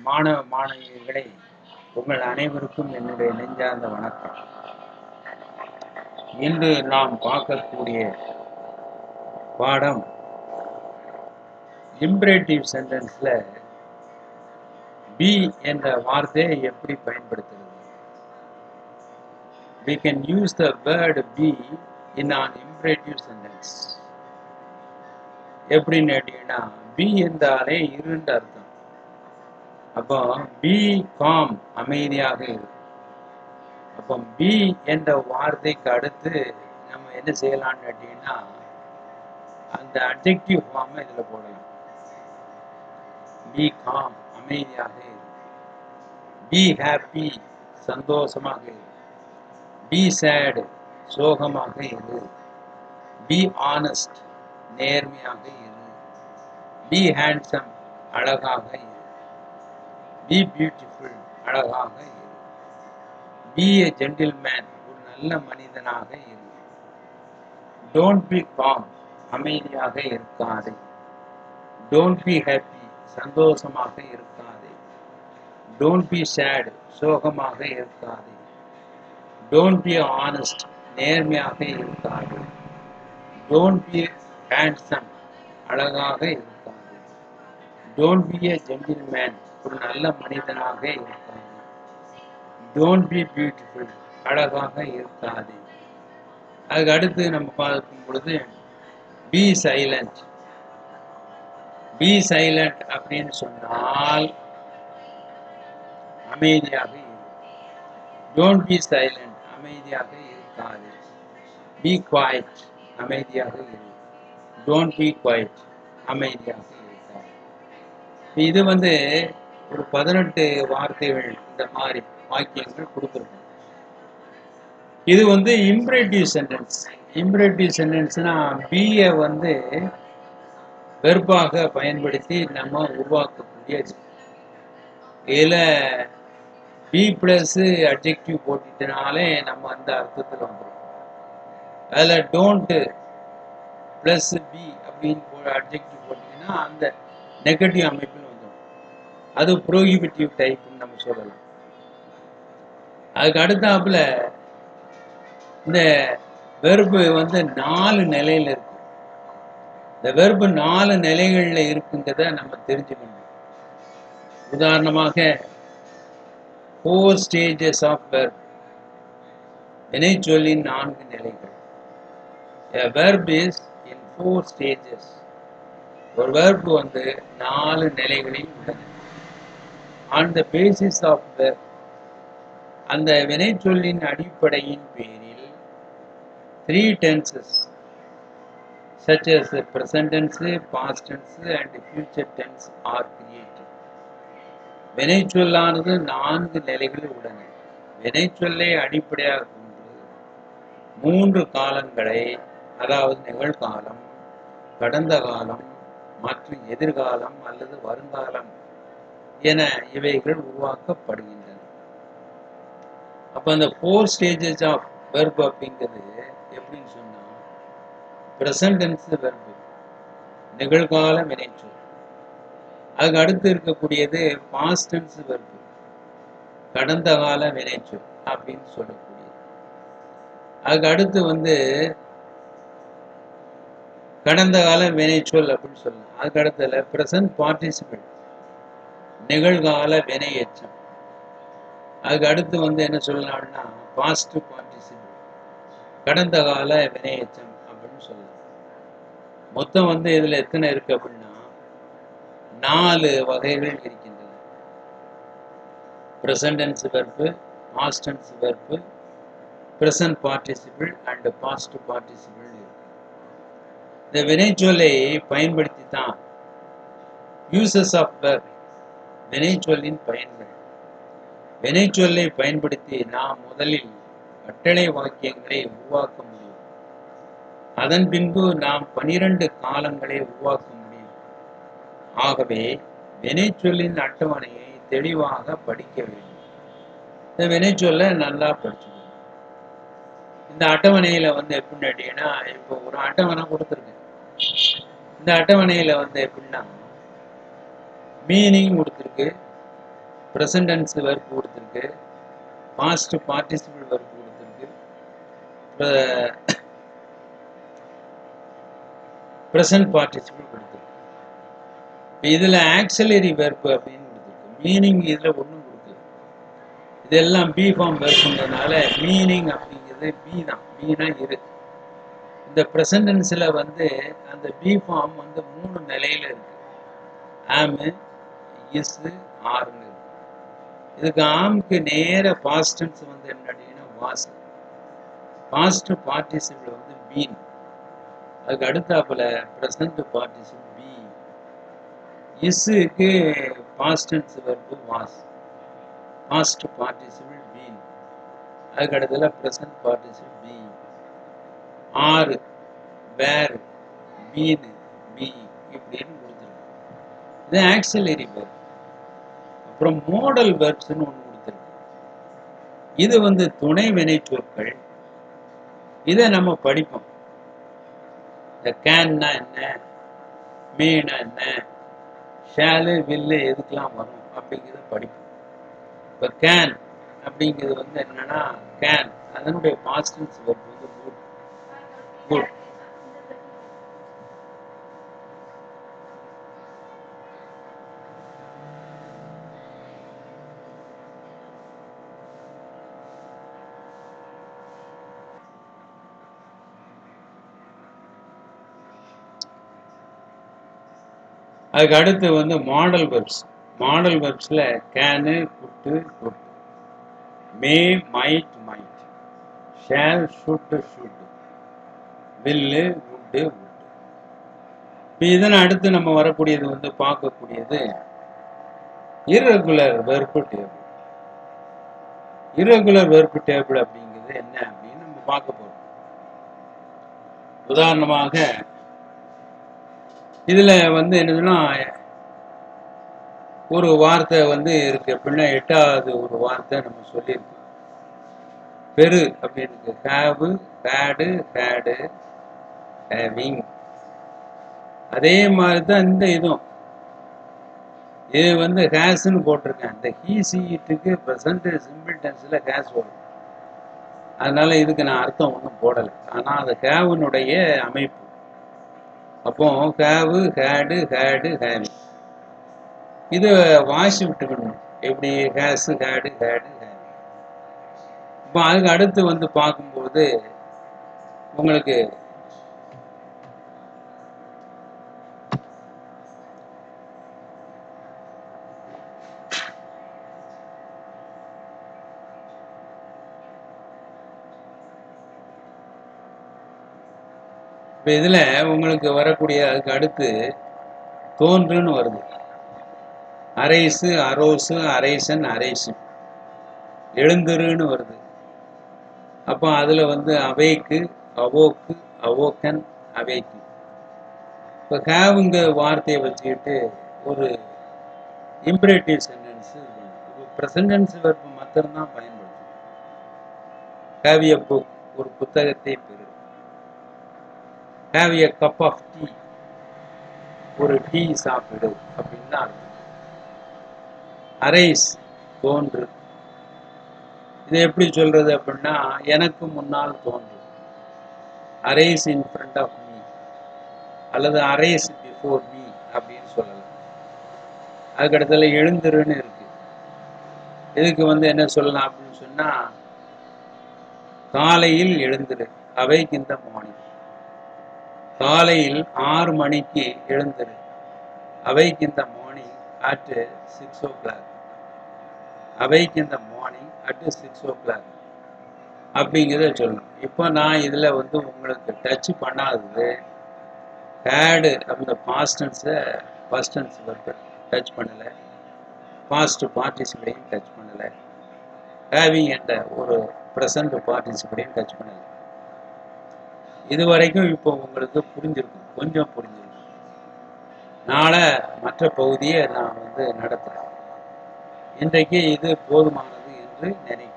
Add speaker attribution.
Speaker 1: மாணவ மாணவியர்களே, உங்கள் அனைவருக்கும் என்னுடைய நெஞ்சார்ந்த வணக்கம். இன்று நாம் பார்க்கக்கூடிய பாடம் இம்பரேட்டிவ் சென்டென்ஸ்ல பி என்ற வார்த்தையை எப்படி பயன்படுத்துறது. We can use the word be in an imperative sentence. எப்படின்னு கேட்டீங்கன்னா, பி என்றாலே இருன்ற அர்த்தம். அப்போ பி காம் அமைதியாக இரு. அப்போ பி என்ற வார்த்தைக்கு அடுத்து நம்ம என்ன செய்யலாம்னு கேட்டீங்கன்னா, அந்த அட்ஜெக்டிவ் ஃபார்மை இதில் போடலாம். பி காம் அமைதியாக இரு. பி ஹாப்பி சந்தோஷமாக இரு. பி சேட் சோகமாக இரு. பி ஆனஸ்ட் நேர்மையாக இரு. பி ஹேண்ட்ஸம் அழகாக இரு. பி பியூட்டிஃபுல் அழகாக இரு. பி எ ஜென்டில்மேன் ஒரு நல்ல மனிதனாக இரு. டோன்ட் பி காம் அமைதியாக இருக்காதே. டோன்ட் பி ஹாப்பி சந்தோஷமாக இருக்காதே. டோன்ட் பி சேட் சோகமாக இருக்காதே. டோன்ட் பி ஆனஸ்ட் நேர்மையாக இருக்காதே. டோன்ட் பி ஹேண்ட்ஸம் அழகாக இருக்காதே. டோன்ட் பி எ ஜென்டில்மேன் ஒரு நல்ல மனிதனாக இருக்காதே. டோன்ட் பி பியூட்டிஃபுல் அழகாக இருக்காதே. அதுக்கு அடுத்து நம்ம பார்க்கும் பொழுது பி சைலண்ட். பி சைலண்ட் அப்படின்னு சொன்னால் அமைதியாக இரு. டோன்ட் பி சைலண்ட் அமைதியாக இருக்காது. பி குவைட் அமைதியாக இரு. டோன்ட் பி குவைட் அமைதியாக இருக்காது. இது ஒரு 18 வார்த்தைகள் இந்த மாதிரி வாக்கியங்கள் கொடுத்துருக்கோம். இது இம்பரேட்டிவ் சென்டென்ஸ். இம்பரேட்டிவ் சென்டென்ஸ்னா பியை வெர்பாக பயன்படுத்தி நம்ம உருவாக்கக்கூடியது. இதில் பி பிளஸ் அட்ஜெக்டிவ் போட்டுட்டனாலே நம்ம அந்த அர்த்தத்தில் வந்துடும். அதில் டோன்ட்டு பிளஸ் பி அப்படின்னு அட்ஜெக்டிவ் போட்டிங்கன்னா அந்த நெகட்டிவ் அமைப்பில் வந்துடும். அது ப்ரோஹிபிட்டிவ் டைப்னு நம்ம சொல்லலாம். அதுக்கு அடுத்தாப்புல இந்த வெர்பு 4 நிலையில் இருக்கு. இந்த வெர்பு 4 நிலைகளில் இருக்குங்கிறத நம்ம தெரிஞ்சுக்கணும். உதாரணமாக 4 stages of verb. வினைச்சொல்லின் 4 நிலைகள். A verb is in 4 stages. ஒரு verb 4 நிலைகளில் உள்ளது. On the basis of verb, அந்த வினைச்சொல்லின் அடிப்படையின் பேரில் 3 tenses such as the present tense, past tense and future tense are created. வினைச்சொல்லானது 4 நிலைகளில் உள்ளன. வினைச்சொல்லை அடிப்படையாக கொண்டு 3 காலங்களை, அதாவது நிகழ்காலம், கடந்த காலம் மற்றும் எதிர்காலம் அல்லது வருங்காலம் என இவைகள் உருவாக்கப்படுகின்றன. அப்ப அந்த 4 stages of verb அப்படிங்கிறது எப்படின்னு சொன்னா, பிரசன்ட் டென்ஸ் வெர்பு நிகழ்கால வினைச்சொல். அதுக்கு அடுத்து இருக்கக்கூடியது பாஸ்ட் டென்ஸ் வெர்பு கடந்த கால வினைச்சொல் அப்படின்னு சொல்லக்கூடியது. அதுக்கு அடுத்து கடந்த கால வினைச்சொல் அப்படின்னு சொல்லலாம். அதுக்கு அடுத்ததுல பிரசன்ட் பார்ட்டிசிபிள் நிகழ்கால வினை எச்சம். அதுக்கு அடுத்து என்ன சொல்லலாம்னா பாஸ்ட் பார்ட்டிசிபிள் கடந்த கால வினை எச்சம் அப்படின்னு சொல்லலாம். மொத்தம் இதுல எத்தனை இருக்கு அப்படின்னா 4 வகைகள் இருக்கின்றன. Present tense verb, past tense verb, present participle and past participle இருக்கு. இந்த வினைச்சொல்லை பயன்படுத்தி தான் யூசஸ் ஆஃப் வெர்ப், வினைச்சொல்லின் பயன்கள். வினைச்சொல்லை பயன்படுத்தி நாம் முதலில் கட்டளை வாக்கியங்களை உருவாக்க முடியும். அதன் பின்பு நாம் 12 காலங்களை உருவாக்க முடியும். ஆகவே வினைச்சொல்லின் அட்டவணையை தெளிவாக படிக்க வேண்டும். இந்த வினைச்சொல்லை நல்லா படிச்சுக்கணும். இந்த அட்டவணையில எப்படின்னு கேட்டீங்கன்னா, இப்போ ஒரு அட்டவணை கொடுத்துருக்கேன். இந்த அட்டவணையில எப்படின்னா மீனிங் கொடுத்துருக்கு, ப்ரெசன்ட் டென்ஸ் வெர்ப் கொடுத்துருக்கு, பாஸ்ட் பார்ட்டிசிபிள் வெர்ப் கொடுத்துருக்கு, ப்ரெசன்ட் பார்ட்டிசிபிள் கொடுத்துருக்கு. இதில் ஆக்சிலரி வெர்ப் அப்படின்னு கொடுத்துருக்கு. மீனிங் இதில் ஒன்றும் கொடுக்கல. இதெல்லாம் பி ஃபார்ம் வெர்ப்ன்றதுனால மீனிங் அப்படிங்கிறது பி தான். பீனா இரு. இந்த ப்ரெசன்ட் டென்ஸில் வந்து அந்த பி ஃபார்ம் வந்து 3 நிலையில் இருக்கு. ஆமு, இஸ்ஸு, ஆர்னு. இதுக்கு ஆம்க்கு நேர பாஸ்ட் டென்ஸ் வந்து என்னன்னா வாஸ். பாஸ்ட் பார்ட்டிசிபிள் வந்து பீன். அதுக்கு அடுத்தாப்புல ப்ரெசன்ட் பார்ட்டிசிபிள் பி. இஸ்ஸுக்கு past tense verb was, past participle been. அதுக்கு அடுத்ததுல ப்ரெசன்ட் பார்ட்டிசிபிள் பி. ஆறு, வேர், பீன், பி இப்படின்னு கொடுத்துருக்கு. இது ஆக்சிலரி வெர்ப். அப்புறம் மோடல் வெர்ப்ஸ்ன்னு ஒன்று கொடுத்துருக்கு. இது வந்து துணை வினைச்சொற்கள். இதை நம்ம படிப்போம். இந்த கேன்னா என்ன, மேனா என்ன, ஷேலு, வில்லு எதுக்கெல்லாம் வரும் அப்படிங்கிறத படிப்போம். இப்போ கேன் அப்படிங்கிறது வந்து என்னன்னா கேன், அதனுடைய பாஸ்ட் டென்ஸ் வெர்ப் வந்து குட். குட். அதுக்கு அடுத்து வந்து மாடல் வெர்ப்ஸ். மாடல் வெர்ப்ஸில் can, could, could, may, might, might, shall, should, should, will, would, would. இப்போ இதனை அடுத்து நம்ம வரக்கூடியது வந்து பார்க்கக்கூடியது irregular verb table. irregular verb table அப்படிங்கிறது என்ன அப்படின்னு நம்ம பார்க்க போறோம். உதாரணமாக இதுல வந்து என்னதுன்னா ஒரு வார்த்தை வந்து இருக்கு அப்படின்னா 8வது ஒரு வார்த்தை நம்ம சொல்லியிருக்கோம். பெரு அப்படின்னு இருக்கு. ஹேவு, ஹேடு, ஹேடு, ஹேவிங். அதே மாதிரி தான் இந்த இதுவும். இது வந்து ஹேஸ்ன்னு போட்டிருக்கேன். இந்த ஹீ சீட்டுக்கு ப்ரெசன்ட் சிம்பிள் டென்ஸில் ஹேஸ் வரும். அதனால இதுக்கு நான் அர்த்தம் ஒன்றும் போடலை. ஆனால் அது ஹேவுனுடைய அமைப்பு. அப்போ ஹேவு, ஹேடு, ஹேடு, ஹேவிங். இது வாசி விட்டுக்கணும். எப்படி ஹேஸு, ஹேடு, ஹேடு, ஹேவிங். இப்போ அதுக்கு அடுத்து வந்து பார்க்கும்போது உங்களுக்கு இப்போ இதில் உங்களுக்கு வரக்கூடிய அதுக்கு அடுத்து தோன்றுன்னு வருது. Arise, அரோசு, arisen, arise. எழுந்துருன்னு வருது. அப்போ அதில் வந்து அவைக்கு, அவோக்கு, அவோக்கன், அவைக்கு. இப்போ ஹேவுங்க வார்த்தையை வச்சுக்கிட்டு ஒரு இம்பரேட்டிவ் சென்டென்ஸ். இப்போ ப்ரெசன்ட் டென்ஸ் வெர்ப் மாத்திரம்தான் பயன்படுத்தும். ஹேவ் எ புக், ஒரு புத்தகத்தை பெறு. Have a cup of tea, ஒரு டீ சாப்பிடு அப்படின்னு தான் அர்த்தம். அரைஸ், தோன்று. இதை எப்படி சொல்றது அப்படின்னா எனக்கு முன்னால் தோன்று. Arise in front of me அல்லது அரைஸ் பிஃபோர் மீ அப்படின்னு சொல்லலாம். அதுக்கடுத்தல எழுந்துருன்னு இருக்கு. இதுக்கு வந்து என்ன சொல்லலாம் அப்படின்னு சொன்னா காலையில் எழுந்துரு, அவைக்கு இந்த மார்னிங். காலையில் 6 மணிக்கு எழுந்துரு, அவைக்கு இந்த மார்னிங் அட் 6 o'clock. அவைக்கு இந்த மார்னிங் அட் 6 o'clock அப்படிங்கிறத சொல்லணும். இப்போ நான் இதில் வந்து உங்களுக்கு டச் பண்ணாதது ஹேடு அந்த பாஸ்ட் டென்ஸை ஃபர்ஸ்ட் டென்ஸ் வெர்பை டச் பண்ணலை, பாஸ்ட் பார்ட்டிசிபிளையும் டச் பண்ணலை, ஹேவிங் என்ற ஒரு ப்ரெசன்ட் பார்ட்டிசிபிளையும் டச் பண்ணலை. இது வரைக்கும் இப்போ உங்களுக்கு புரிஞ்சிருக்கும், கொஞ்சம் புரிஞ்சிருக்கும். நாளை மற்ற பகுதியை நான் வந்து நடத்துகிறேன். இன்றைக்கு இது போதுமானது என்று நினைக்கிறேன்.